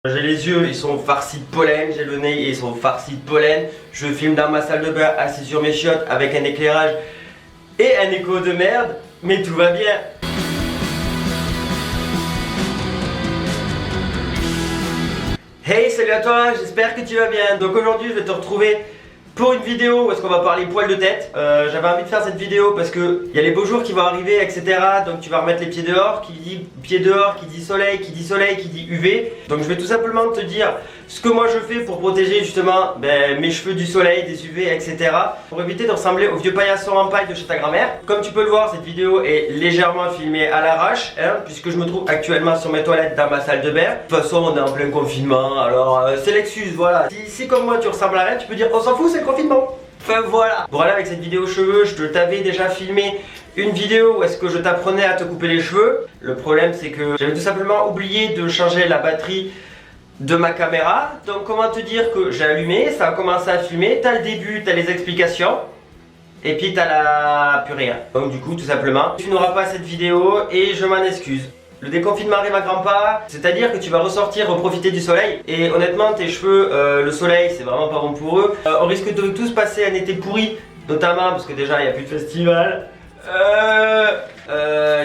J'ai les yeux, ils sont farcis de pollen, j'ai le nez, ils sont farcis de pollen. Je filme dans ma salle de bain, assis sur mes chiottes, avec un éclairage et un écho de merde, mais tout va bien. Hey, salut à toi, j'espère que tu vas bien. Donc aujourd'hui, je vais te retrouver pour une vidéo où est-ce qu'on va parler poils de tête. J'avais envie de faire cette vidéo parce que il y a les beaux jours qui vont arriver, etc. Donc tu vas remettre les pieds dehors, qui dit pieds dehors, qui dit soleil, qui dit UV. Donc je vais tout simplement te dire ce que moi je fais pour protéger justement mes cheveux du soleil, des UV, etc. Pour éviter de ressembler au vieux paillasson en paille de chez ta grand-mère. Comme tu peux le voir, cette vidéo est légèrement filmée à l'arrache, puisque je me trouve actuellement sur mes toilettes dans ma salle de bain. De toute façon, on est en plein confinement, alors c'est l'excuse, voilà. Si comme moi tu ressembles à rien, tu peux dire on s'en fout, c'est le confinement. Enfin voilà. Voilà, avec cette vidéo cheveux, je t'avais déjà filmé une vidéo où est-ce que je t'apprenais à te couper les cheveux. Le problème c'est que j'avais tout simplement oublié de changer la batterie de ma caméra. Donc comment te dire que j'ai allumé, ça a commencé à filmer, t'as le début, t'as les explications et puis t'as la plus rien. Donc du coup tout simplement tu n'auras pas cette vidéo et je m'en excuse. Le déconfinement arrive à grands pas, c'est-à-dire que tu vas ressortir, profiter du soleil. Et honnêtement tes cheveux, le soleil c'est vraiment pas bon pour eux. On risque de tous passer un été pourri, notamment parce que déjà il n'y a plus de festival.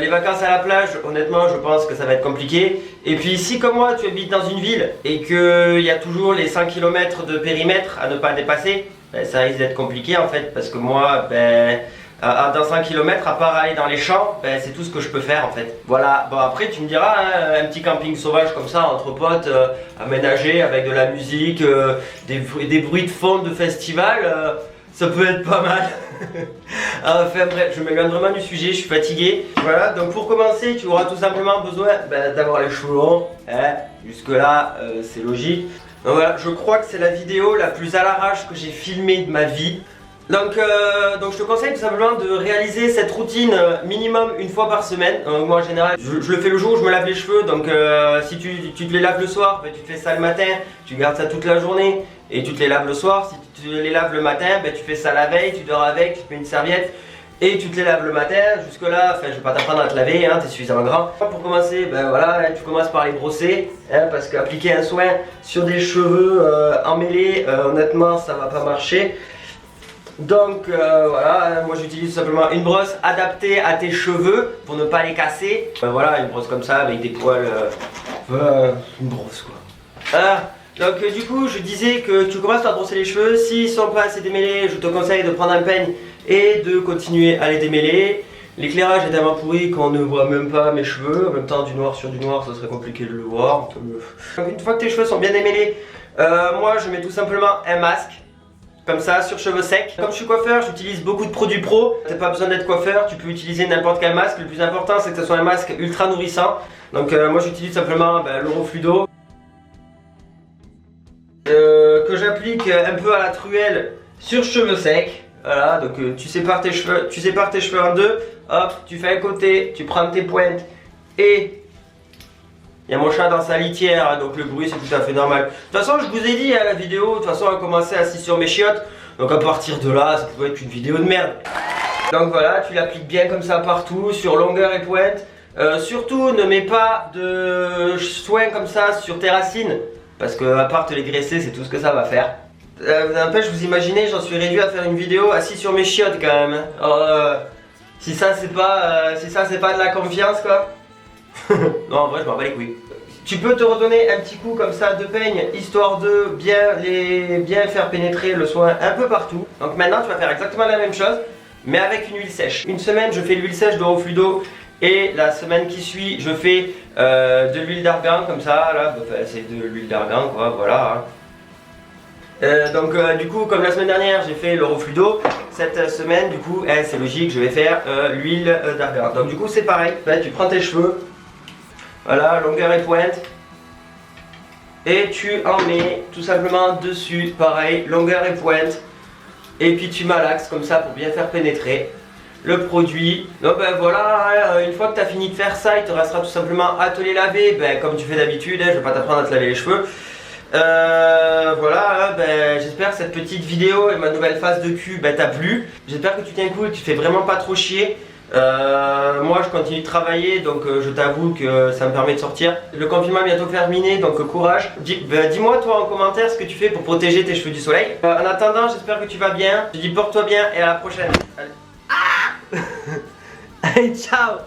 Les vacances à la plage, honnêtement je pense que ça va être compliqué. Et puis si comme moi tu habites dans une ville et qu'il y a toujours les 100 km de périmètre à ne pas dépasser, ça risque d'être compliqué en fait, parce que moi dans 100 km, à part aller dans les champs, c'est tout ce que je peux faire en fait. Voilà, bon après tu me diras, un petit camping sauvage comme ça entre potes, aménagé avec de la musique, des bruits de fond de festival, ça peut être pas mal. Enfin bref, je m'éloigne vraiment du sujet, je suis fatigué. Voilà, donc pour commencer, tu auras tout simplement besoin d'avoir les cheveux longs, jusque là c'est logique. Donc voilà, je crois que c'est la vidéo la plus à l'arrache que j'ai filmée de ma vie. Donc je te conseille tout simplement de réaliser cette routine minimum une fois par semaine. Moi en général je le fais le jour où je me lave les cheveux. Donc si tu te les laves le soir, tu te fais ça le matin, tu gardes ça toute la journée et tu te les laves le soir. Si tu les laves le matin, tu fais ça la veille, tu dors avec, tu te mets une serviette et tu te les laves le matin. Jusque là, je vais pas t'apprendre à te laver, t'es suffisamment grand. Pour commencer, voilà, tu commences par les brosser, parce qu'appliquer un soin sur des cheveux emmêlés, honnêtement ça va pas marcher. Donc voilà, moi j'utilise simplement une brosse adaptée à tes cheveux pour ne pas les casser. Voilà, une brosse comme ça avec des poils, une brosse quoi. Donc du coup je disais que tu commences par brosser les cheveux. S'ils sont pas assez démêlés, je te conseille de prendre un peigne et de continuer à les démêler. L'éclairage est tellement pourri qu'on ne voit même pas mes cheveux. En même temps du noir sur du noir ça serait compliqué de le voir. Donc une fois que tes cheveux sont bien démêlés, moi je mets tout simplement un masque. Comme ça, sur cheveux secs. Comme je suis coiffeur, j'utilise beaucoup de produits pro. T'as pas besoin d'être coiffeur, tu peux utiliser n'importe quel masque. Le plus important, c'est que ce soit un masque ultra nourrissant. Donc moi j'utilise simplement l'Orofluido. Que j'applique un peu à la truelle sur cheveux secs. Voilà, donc tu sépares tes cheveux en deux. Hop, tu fais un côté, tu prends tes pointes et... Il y a mon chat dans sa litière, donc le bruit c'est tout à fait normal. De toute façon je vous ai dit la vidéo, de toute façon elle a commencé assis sur mes chiottes. Donc à partir de là, ça pouvait être une vidéo de merde. Donc voilà, tu l'appliques bien comme ça partout, sur longueur et pointe. Surtout ne mets pas de soin comme ça sur tes racines, parce que à part te les graisser, c'est tout ce que ça va faire. N'empêche, vous imaginez, j'en suis réduit à faire une vidéo assis sur mes chiottes quand même. Alors, si ça c'est pas de la confiance quoi. Non en vrai je m'en bats les couilles. Tu peux te redonner un petit coup comme ça de peigne, histoire de bien faire pénétrer le soin un peu partout. Donc maintenant tu vas faire exactement la même chose, mais avec une huile sèche. Une semaine je fais l'huile sèche d'Orofluido et la semaine qui suit je fais de l'huile d'argan comme ça, là, c'est de l'huile d'argan quoi, voilà. Donc du coup comme la semaine dernière j'ai fait l'Orofluido, cette semaine du coup c'est logique je vais faire l'huile d'argan. Donc du coup c'est pareil, tu prends tes cheveux, voilà, longueur et pointe, et tu en mets tout simplement dessus, pareil, longueur et pointe, et puis tu malaxes comme ça pour bien faire pénétrer le produit. Donc voilà, une fois que tu as fini de faire ça, il te restera tout simplement à te les laver, comme tu fais d'habitude, je vais pas t'apprendre à te laver les cheveux. Voilà, j'espère que cette petite vidéo et ma nouvelle phase de cul t'a plu. J'espère que tu tiens cool, tu te fais vraiment pas trop chier. Moi je continue de travailler, donc je t'avoue que ça me permet de sortir. Le confinement est bientôt terminé, donc courage. Dis-moi toi en commentaire ce que tu fais pour protéger tes cheveux du soleil. En attendant, j'espère que tu vas bien. Je te dis porte-toi bien et à la prochaine. Allez, Allez ciao.